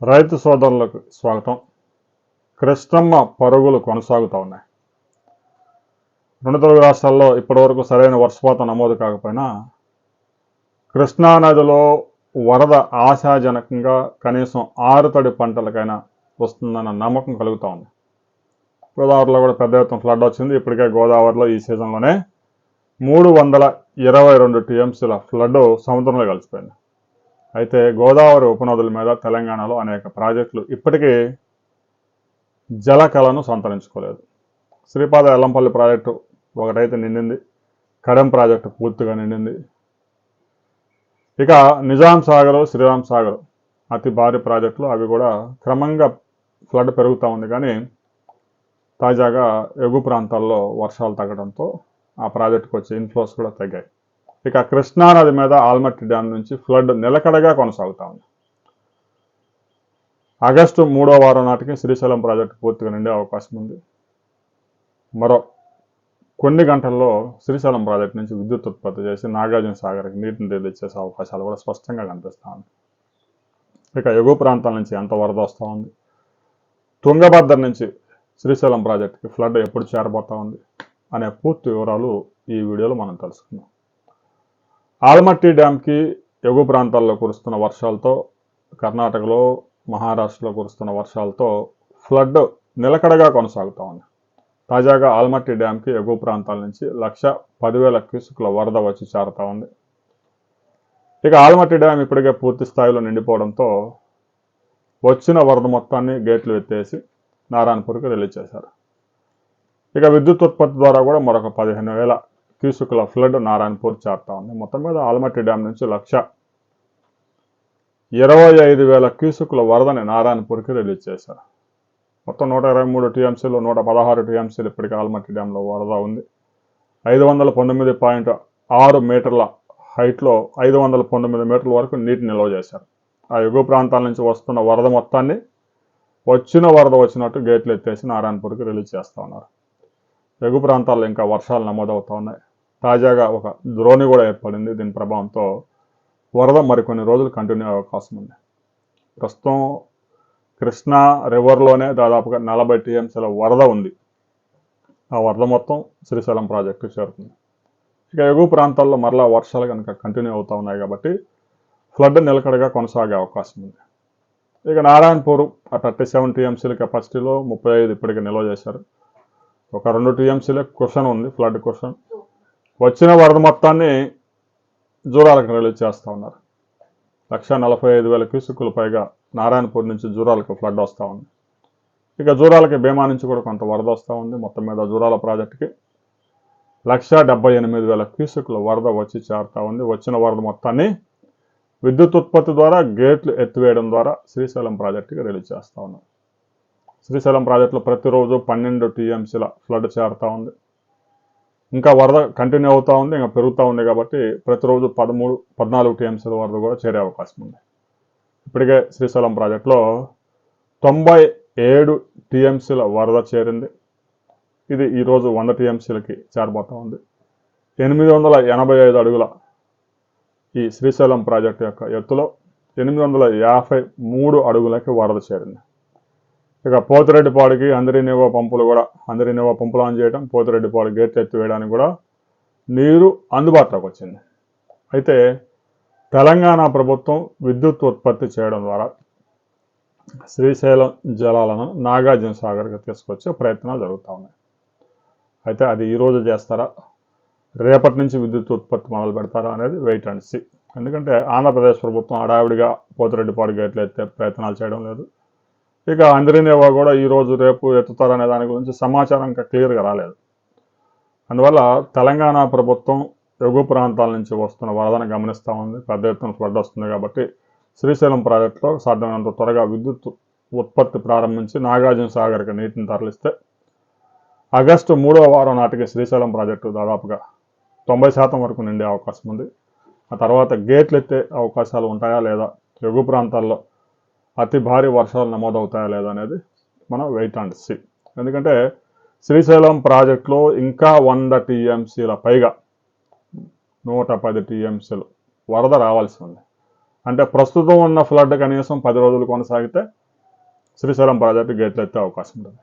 రైతు సోదరులకు స్వాగతం. కృష్ణమ్మ పరుగులు కొనసాగుతూ ఉన్నాయి. రెండు తెలుగు రాష్ట్రాల్లో ఇప్పటివరకు సరైన వర్షపాతం నమోదు కాకపోయినా కృష్ణానదిలో వరద ఆశాజనకంగా కనీసం 6 తడి పంటలకైనా వస్తుందన్న నమ్మకం కలుగుతూ ఉంది. గోదావరిలో కూడా పెద్ద ఎత్తున ఫ్లడ్ వచ్చింది. ఇప్పటికే గోదావరిలో ఈ సీజన్లోనే 322 టీఎంసీల ఫ్లడ్ సముద్రంలో కలిసిపోయింది. అయితే గోదావరి ఉపనదుల మీద తెలంగాణలో అనేక ప్రాజెక్టులు ఇప్పటికీ జలకళను సంతరించుకోలేదు. శ్రీపాద ఎల్లంపల్లి ప్రాజెక్టు ఒకటైతే నిండింది, కడెం ప్రాజెక్టు పూర్తిగా నిండింది. ఇక నిజాం సాగర్, శ్రీరామ్ సాగర్ అతి భారీ ప్రాజెక్టులు, అవి కూడా క్రమంగా ఫ్లడ్ పెరుగుతూ ఉంది. కానీ తాజాగా ఎగువ ప్రాంతాల్లో వర్షాలు తగ్గడంతో ఆ ప్రాజెక్టుకు వచ్చే ఇన్ఫ్లోస్ కూడా తగ్గాయి. ఇక కృష్ణానది మీద ఆల్మట్టి డ్యామ్ నుంచి ఫ్లడ్ నిలకడగా కొనసాగుతూ ఉంది. ఆగస్టు 3వ వారం నాటికి శ్రీశైలం ప్రాజెక్టు పూర్తిగా నిండే అవకాశం ఉంది. మరో కొన్ని గంటల్లో శ్రీశైలం ప్రాజెక్టు నుంచి విద్యుత్ ఉత్పత్తి చేసి నాగార్జున సాగర్కి నీటిని రిలీజ్ చేసే అవకాశాలు కూడా స్పష్టంగా కనిపిస్తూ ఉంది. ఇక ఎగువ ప్రాంతాల నుంచి ఎంత వరద వస్తూ ఉంది, తుంగభద్ర నుంచి శ్రీశైలం ప్రాజెక్టుకి ఫ్లడ్ ఎప్పుడు చేరబోతూ ఉంది అనే పూర్తి వివరాలు ఈ వీడియోలో మనం తెలుసుకుందాం. ఆల్మట్టి డ్యామ్కి ఎగువ ప్రాంతాల్లో కురుస్తున్న వర్షాలతో, కర్ణాటకలో, మహారాష్ట్రలో కురుస్తున్న వర్షాలతో ఫ్లడ్ నిలకడగా కొనసాగుతూ ఉంది. తాజాగా ఆల్మట్టి డ్యామ్కి ఎగువ ప్రాంతాల నుంచి 1,10,000 క్యూసెక్ల వరద వచ్చి చేరుతూ ఉంది. ఇక ఆల్మట్టి డ్యామ్ ఇప్పటికే పూర్తి స్థాయిలో నిండిపోవడంతో వచ్చిన వరద మొత్తాన్ని గేట్లు ఎత్తేసి నారాయణపూర్కి రిలీజ్ చేశారు. ఇక విద్యుత్ ఉత్పత్తి ద్వారా కూడా మరొక 15,000 క్యూసెక్ల ఫ్లడ్ నారాయణపూర్ చేరుతూ ఉంది. మొత్తం మీద ఆల్మట్టి డ్యామ్ నుంచి 1,25,000 క్యూసెక్ల వరదని నారాయణపూర్కి రిలీజ్ చేశారు. మొత్తం 123 టీఎంసీలు, 116 టీఎంసీలు ఇప్పటికీ ఆల్మట్టి డ్యాంలో వరద ఉంది. 519.6 మీటర్ల హైట్లో 519 మీటర్ల వరకు నీటి నిల్వ చేశారు. ఆ ఎగువ ప్రాంతాల నుంచి వస్తున్న వరద మొత్తాన్ని వచ్చిన వరద వచ్చినట్టు గేట్లు ఎత్తేసి నారాయణపూర్కి రిలీజ్ చేస్తూ ఉన్నారు. ఎగువ ప్రాంతాల్లో ఇంకా వర్షాలు నమోదవుతూ ఉన్నాయి. తాజాగా ఒక ద్రోణి కూడా ఏర్పడింది. దీని ప్రభావంతో వరద మరికొన్ని రోజులు కంటిన్యూ అయ్యే అవకాశం ఉంది. ప్రస్తుతం కృష్ణా రివర్లోనే దాదాపుగా 40 టీఎంసీల వరద ఉంది. ఆ వరద మొత్తం శ్రీశైలం ప్రాజెక్టు చేరుతుంది. ఇక ఎగువ ప్రాంతాల్లో మరలా వర్షాలు కనుక కంటిన్యూ అవుతూ ఉన్నాయి కాబట్టి ఫ్లడ్ నిలకడగా కొనసాగే అవకాశం ఉంది. ఇక నారాయణపూర్ 37 టీఎంసీల కెపాసిటీలో 35 ఇప్పటికే నిల్వ చేశారు. ఒక 2 టీఎంసీల క్వశ్చన్ ఉంది, ఫ్లడ్ క్వశ్చన్. వచ్చిన వరద మొత్తాన్ని జూరాలకు రిలీజ్ చేస్తూ ఉన్నారు. 1,45,000 క్యూసెక్కుల పైగా నారాయణపూర్ నుంచి జూరాలకు ఫ్లడ్ వస్తూ ఉంది. ఇక జూరాలకి భీమా నుంచి కూడా కొంత వరద వస్తూ ఉంది. మొత్తం మీద జూరాల ప్రాజెక్టుకి 1,78,000 క్యూసెక్కుల వరద వచ్చి చేరుతూ ఉంది. వచ్చిన వరద మొత్తాన్ని విద్యుత్ ఉత్పత్తి ద్వారా గేట్లు ఎత్తివేయడం ద్వారా శ్రీశైలం ప్రాజెక్టుకి రిలీజ్ చేస్తూ ఉన్నారు. శ్రీశైలం ప్రాజెక్టులో ప్రతిరోజు 12 టీఎంసీల ఫ్లడ్ చేరుతూ ఉంది. ఇంకా వరద కంటిన్యూ అవుతూ ఉంది, ఇంకా పెరుగుతూ ఉంది కాబట్టి ప్రతిరోజు 13-14 టీఎంసీల వరద కూడా చేరే అవకాశం ఉంది. ఇప్పటికే శ్రీశైలం ప్రాజెక్టులో 97 టీఎంసీల వరద చేరింది. ఇది ఈరోజు 100 టీఎంసీలకి చేరబోతూ ఉంది. 885 అడుగుల ఈ శ్రీశైలం ప్రాజెక్టు యొక్క ఎత్తులో 853 అడుగులకి వరద చేరింది. ఇక పోతిరెడ్డిపాడుకి అందరినివో పంపులు ఆన్ చేయడం, పోతిరెడ్డిపాడు గేట్లు ఎత్తివేయడానికి కూడా నీరు అందుబాటులోకి వచ్చింది. అయితే తెలంగాణ ప్రభుత్వం విద్యుత్ ఉత్పత్తి చేయడం ద్వారా శ్రీశైలం జలాలను నాగార్జున సాగర్కి తీసుకొచ్చే ప్రయత్నాలు జరుగుతూ ఉన్నాయి. అయితే అది ఈరోజు చేస్తారా, రేపటి నుంచి విద్యుత్ ఉత్పత్తి మొదలు పెడతారా అనేది వెయిట్ అండ్ సీ. ఎందుకంటే ఆంధ్రప్రదేశ్ ప్రభుత్వం హడావిడిగా పోతిరెడ్డిపాడు గేట్లు ఎత్తే ప్రయత్నాలు చేయడం లేదు. ఇక అందరినేవా కూడా ఈరోజు రేపు ఎత్తుతారనే దాని గురించి సమాచారం ఇంకా క్లియర్గా రాలేదు. అందువల్ల తెలంగాణ ప్రభుత్వం ఎగువ ప్రాంతాల నుంచి వస్తున్న వరదను గమనిస్తూ ఉంది. పెద్ద ఎత్తున ఫ్లడ్ వస్తుంది కాబట్టి శ్రీశైలం ప్రాజెక్టులో సాధ్యమైనంత త్వరగా విద్యుత్ ఉత్పత్తి ప్రారంభించి నాగార్జున సాగర్కి నీటిని తరలిస్తే ఆగస్టు 3వ వారం నాటికి శ్రీశైలం ప్రాజెక్టు దాదాపుగా 90% వరకు నిండే అవకాశం ఉంది. ఆ తర్వాత గేట్లు ఎత్తే అవకాశాలు ఉంటాయా లేదా, ఎగువ ప్రాంతాల్లో అతి భారీ వర్షాలు నమోదవుతాయా లేదా అనేది మనం వెయిట్ అండ్ సీ. ఎందుకంటే శ్రీశైలం ప్రాజెక్టులో ఇంకా 100 టీఎంసీల పైగా 110 టీఎంసీలు వరద రావాల్సి ఉంది. అంటే ప్రస్తుతం ఉన్న ఫ్లడ్ కనీసం 10 రోజులు కొనసాగితే శ్రీశైలం ప్రాజెక్టు గేట్లు ఎత్తే అవకాశం ఉంటుంది.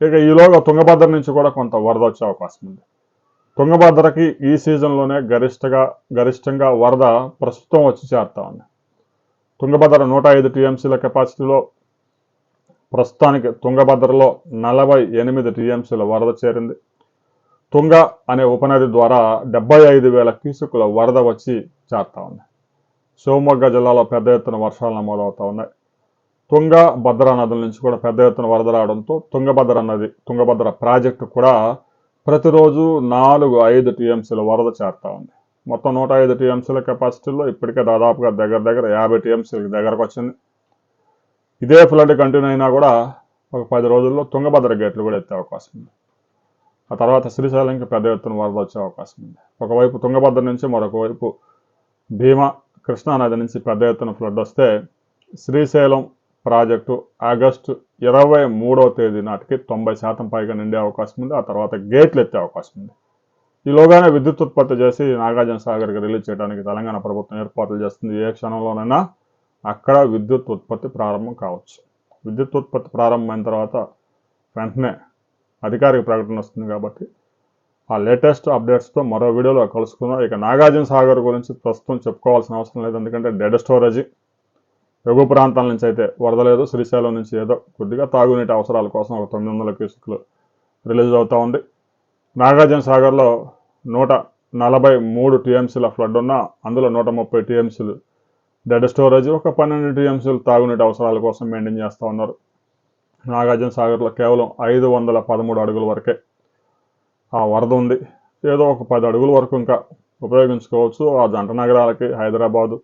ఇక ఈలోగా తుంగభద్ర నుంచి కూడా కొంత వరద వచ్చే అవకాశం ఉంది. తుంగభద్రకి ఈ సీజన్లోనే గరిష్టంగా వరద ప్రస్తుతం వచ్చి చేరుతా ఉంది. తుంగభద్ర 105 టీఎంసీల కెపాసిటీలో ప్రస్తుతానికి తుంగభద్రలో 48 టీఎంసీల వరద చేరింది. తుంగ అనే ఉపనది ద్వారా 75,000 క్యూసెక్కుల వరద వచ్చి చేరుతా ఉంది. శివమొగ్గ జిల్లాలో పెద్ద ఎత్తున వర్షాలు నమోదవుతా ఉన్నాయి. తుంగ భద్ర నదుల నుంచి కూడా పెద్ద ఎత్తున వరద రావడంతో తుంగభద్ర ప్రాజెక్టు కూడా ప్రతిరోజు 4-5 టీఎంసీల వరద చేరుతా ఉంది. మొత్తం 105 టీఎంసీల కెపాసిటీలో ఇప్పటికే దాదాపుగా దగ్గర 50 టీఎంసీలకు దగ్గరకు వచ్చింది. ఇదే ఫ్లడ్ కంటిన్యూ అయినా కూడా ఒక 10 రోజుల్లో తుంగభద్ర గేట్లు కూడా ఎత్తే అవకాశం ఉంది. ఆ తర్వాత శ్రీశైలంకి పెద్ద ఎత్తున వరద వచ్చే అవకాశం ఉంది. ఒకవైపు తుంగభద్ర నుంచి మరొక వైపు భీమా కృష్ణానది నుంచి పెద్ద ఎత్తున ఫ్లడ్ వస్తే శ్రీశైలం ప్రాజెక్టు ఆగస్టు 23వ తేదీ నాటికి 90% పైగా నిండే అవకాశం ఉంది. ఆ తర్వాత గేట్లు ఎత్తే అవకాశం ఉంది. ఈలోగానే విద్యుత్ ఉత్పత్తి చేసి నాగార్జున సాగర్కి రిలీజ్ చేయడానికి తెలంగాణ ప్రభుత్వం ఏర్పాట్లు చేస్తుంది. ఏ క్షణంలోనైనా అక్కడ విద్యుత్ ఉత్పత్తి ప్రారంభం కావచ్చు. విద్యుత్ ఉత్పత్తి ప్రారంభమైన తర్వాత వెంటనే అధికారిక ప్రకటన వస్తుంది కాబట్టి ఆ లేటెస్ట్ అప్డేట్స్తో మరో వీడియోలో కలుసుకుందాం. ఇక నాగార్జున సాగర్ గురించి ప్రస్తుతం చెప్పుకోవాల్సిన అవసరం లేదు, ఎందుకంటే డెడ్ స్టోరేజ్. ఎగువ ప్రాంతాల నుంచి అయితే వరద లేదు. శ్రీశైలం నుంచి ఏదో కొద్దిగా తాగునీటి అవసరాల కోసం ఒక 900 క్యూసెక్లు రిలీజ్ అవుతూ ఉంది. నాగార్జున సాగర్లో 143 టీఎంసీల ఫ్లడ్ ఉన్నా అందులో 130 టీఎంసీలు డెడ్ స్టోరేజ్, ఒక 12 టీఎంసీలు తాగునీటి అవసరాల కోసం మెయింటైన్ చేస్తూ ఉన్నారు. నాగార్జున సాగర్లో కేవలం 513 అడుగుల వరకే ఆ వరద ఉంది. ఏదో ఒక 10 అడుగుల వరకు ఇంకా ఉపయోగించుకోవచ్చు. ఆ జంట నగరాలకి హైదరాబాదు,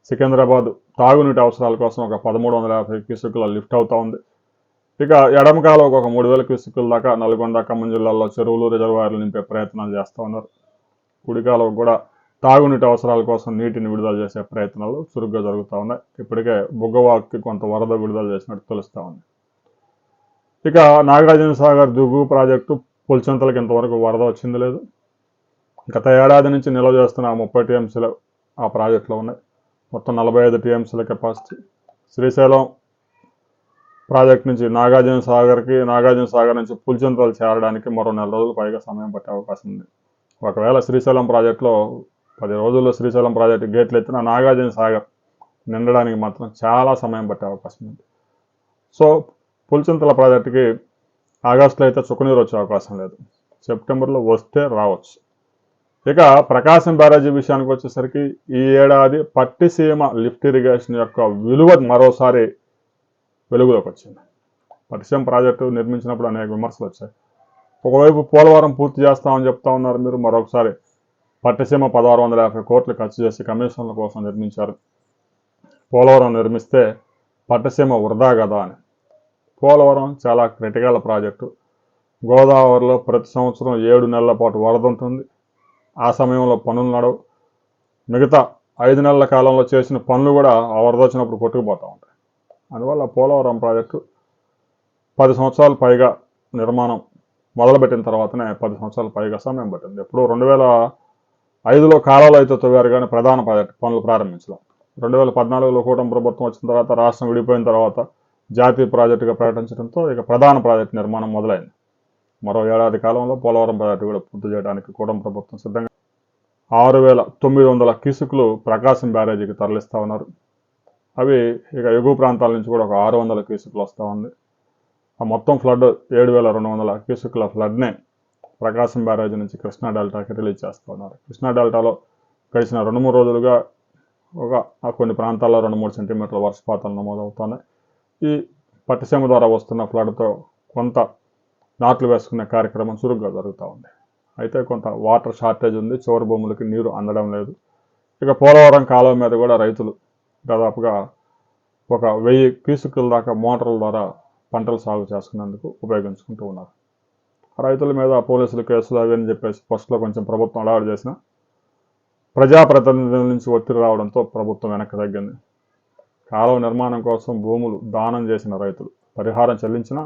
సికింద్రాబాద్ తాగునీటి అవసరాల కోసం ఒక 1350 క్యూసెక్కుల లిఫ్ట్ అవుతూ ఉంది. ఇక ఎడమ కాలువకు ఒక 3000 క్యూసెక్కుల దాకా నల్గొండ, ఖమ్మం జిల్లాల్లో చెరువులు, రిజర్వాయర్లు నింపే ప్రయత్నాలు చేస్తూ ఉన్నారు. కుడి కాలువకు కూడా తాగునీటి అవసరాల కోసం నీటిని విడుదల చేసే ప్రయత్నాలు చురుగ్గా జరుగుతూ ఉన్నాయి. ఇప్పటికే బుగ్గవాక్కి కొంత వరద విడుదల చేసినట్టు తెలుస్తూ ఉంది. ఇక నాగార్జున సాగర్ దిగువ ప్రాజెక్టు పులిచింతలకు ఇంతవరకు వరద వచ్చింది లేదు. గత ఏడాది నుంచి నిల్వ చేస్తున్న 30 టీఎంసీలు ఆ ప్రాజెక్టులో ఉన్నాయి. మొత్తం 45 టీఎంసీల కెపాసిటీ. శ్రీశైలం ప్రాజెక్ట్ నుంచి నాగార్జున సాగర్ నుంచి పులిచింతలు చేరడానికి మరో 4 రోజులు పైగా సమయం పట్టే అవకాశం ఉంది. ఒకవేళ శ్రీశైలం ప్రాజెక్టులో 10 రోజుల్లో శ్రీశైలం ప్రాజెక్టు గేట్లు ఎత్తిన నాగార్జున సాగర్ నిండడానికి మాత్రం చాలా సమయం పట్టే అవకాశం ఉంది. సో పులిచింతల ప్రాజెక్టుకి ఆగస్టులో అయితే చుక్కనీరు వచ్చే అవకాశం లేదు, సెప్టెంబర్లో వస్తే రావచ్చు. ఇక ప్రకాశం బ్యారేజీ విషయానికి వచ్చేసరికి ఈ ఏడాది పట్టిసీమ లిఫ్ట్ ఇరిగేషన్ యొక్క విలువ మరోసారి వెలుగులోకి వచ్చింది. పట్టిసీమ ప్రాజెక్టు నిర్మించినప్పుడు అనేక విమర్శలు వచ్చాయి. ఒకవైపు పోలవరం పూర్తి చేస్తామని చెప్తా ఉన్నారు మీరు, మరొకసారి పట్టిసీమ 1650 కోట్లు ఖర్చు చేసి కమిషన్ల కోసం నిర్మించారు. పోలవరం నిర్మిస్తే పట్టిసీమ వృధా కదా అని. పోలవరం చాలా క్రిటికల్ ప్రాజెక్టు. గోదావరిలో ప్రతి సంవత్సరం 7 నెలల పాటు వరద ఉంటుంది. ఆ సమయంలో పనులు నడవు. మిగతా 5 నెలల కాలంలో చేసిన పనులు కూడా ఆ వరద వచ్చినప్పుడు కొట్టుకుపోతూ ఉంటాయి. అందువల్ల పోలవరం ప్రాజెక్టు 10 సంవత్సరాలు పైగా నిర్మాణం మొదలుపెట్టిన తర్వాతనే 10 సంవత్సరాలు పైగా సమయం పట్టింది. ఎప్పుడు 2005లో కాలాలు అయితే తవ్వారు కానీ ప్రధాన ప్రాజెక్టు పనులు ప్రారంభించడం. 2014లో కూటమి ప్రభుత్వం వచ్చిన తర్వాత, రాష్ట్రం విడిపోయిన తర్వాత జాతీయ ప్రాజెక్టుగా ప్రకటించడంతో ఇక ప్రధాన ప్రాజెక్టు నిర్మాణం మొదలైంది. మరో ఏడాది కాలంలో పోలవరం ప్రాజెక్టు కూడా పూర్తి చేయడానికి కూటమి ప్రభుత్వం సిద్ధంగా 6,900 క్యూసెక్లు ప్రకాశం బ్యారేజీకి తరలిస్తూ ఉన్నారు. అవి ఇక ఎగువ ప్రాంతాల నుంచి కూడా ఒక 600 క్యూసెక్లు వస్తూ ఉంది. ఆ మొత్తం ఫ్లడ్ 7,200 క్యూసెక్ల ఫ్లడ్నే ప్రకాశం బ్యారేజీ నుంచి కృష్ణా డెల్టాకి రిలీజ్ చేస్తూ ఉన్నారు. కృష్ణా డెల్టాలో గడిచిన 2-3 రోజులుగా కొన్ని ప్రాంతాల్లో 2-3 సెంటీమీటర్ల వర్షపాతాలు నమోదవుతున్నాయి. ఈ పట్టిసీమ ద్వారా వస్తున్న ఫ్లడ్తో కొంత నాట్లు వేసుకునే కార్యక్రమం చురుగ్గా జరుగుతూ ఉంది. అయితే కొంత వాటర్ షార్టేజ్ ఉంది, చివరి భూములకి నీరు అందడం లేదు. ఇక పోలవరం కాలువ మీద కూడా రైతులు దాదాపుగా ఒక 1000 క్యూసెక్కుల దాకా మోటార్ల ద్వారా పంటలు సాగు చేసుకునేందుకు ఉపయోగించుకుంటూ ఉన్నారు. రైతుల మీద పోలీసులు కేసులు అవి అని చెప్పేసి ఫస్ట్లో కొంచెం ప్రభుత్వం అలవాటు చేసిన ప్రజాప్రతినిధుల నుంచి ఒత్తిడి రావడంతో ప్రభుత్వం వెనక్కి తగ్గింది. కాలువ నిర్మాణం కోసం భూములు దానం చేసిన రైతులు పరిహారం చెల్లించినా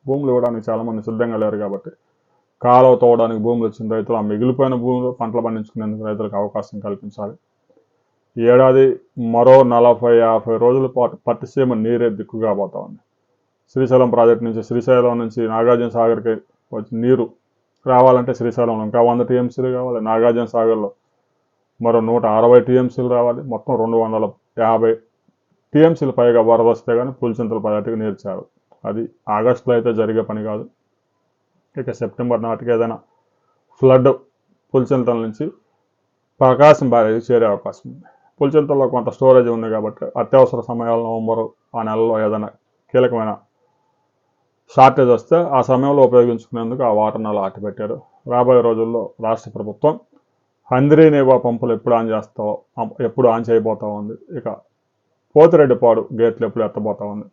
భూములు ఇవ్వడానికి చాలామంది సిద్ధంగా లేరు కాబట్టి కాలువ తవ్వడానికి భూములు వచ్చిన రైతులు ఆ మిగిలిపోయిన భూములు పంటలు పండించుకునేందుకు రైతులకు అవకాశం కల్పించాలి. ఈ ఏడాది మరో 40-50 రోజుల పాటు పట్టిసీమ నీరే దిక్కుగా పోతా ఉంది. శ్రీశైలం ప్రాజెక్టు నుంచి, శ్రీశైలం నుంచి నాగార్జున సాగర్కి వచ్చి నీరు రావాలంటే శ్రీశైలంలో ఇంకా 100 టీఎంసీలు కావాలి. నాగార్జున సాగర్లో మరో 160 టీఎంసీలు రావాలి. మొత్తం 250 టీఎంసీలు పైగా వరద వస్తే కానీ పులిచింతల ప్రాజెక్టుకి నీరు చేరదు. అది ఆగస్టులో అయితే జరిగే పని కాదు. ఇక సెప్టెంబర్ నాటికి ఏదైనా ఫ్లడ్ పులిచింతల నుంచి ప్రకాశం బ్యారేజ్ చేరే అవకాశం ఉంది. పులిచింతల్లో కొంత స్టోరేజ్ ఉంది కాబట్టి అత్యవసర సమయాల్లో నవంబర్ ఆ నెలలో ఏదైనా కీలకమైన షార్టేజ్ వస్తే ఆ సమయంలో ఉపయోగించుకునేందుకు ఆ వాటర్ నెల ఆటిపెట్టారు. రాబోయే రోజుల్లో రాష్ట్ర ప్రభుత్వం హంద్రీనేవా పంపులు ఎప్పుడు ఆన్ చేయబోతా ఉంది, ఇక పోతిరెడ్డిపాడు గేట్లు ఎప్పుడు ఎత్తబోతా ఉంది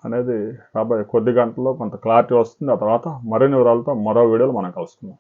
అనేది రాబోయే కొద్ది గంటల్లో కొంత క్లారిటీ వస్తుంది. ఆ తర్వాత మరిన్ని వివరాలతో మరో వీడియోలో మనం కలుసుకుందాం.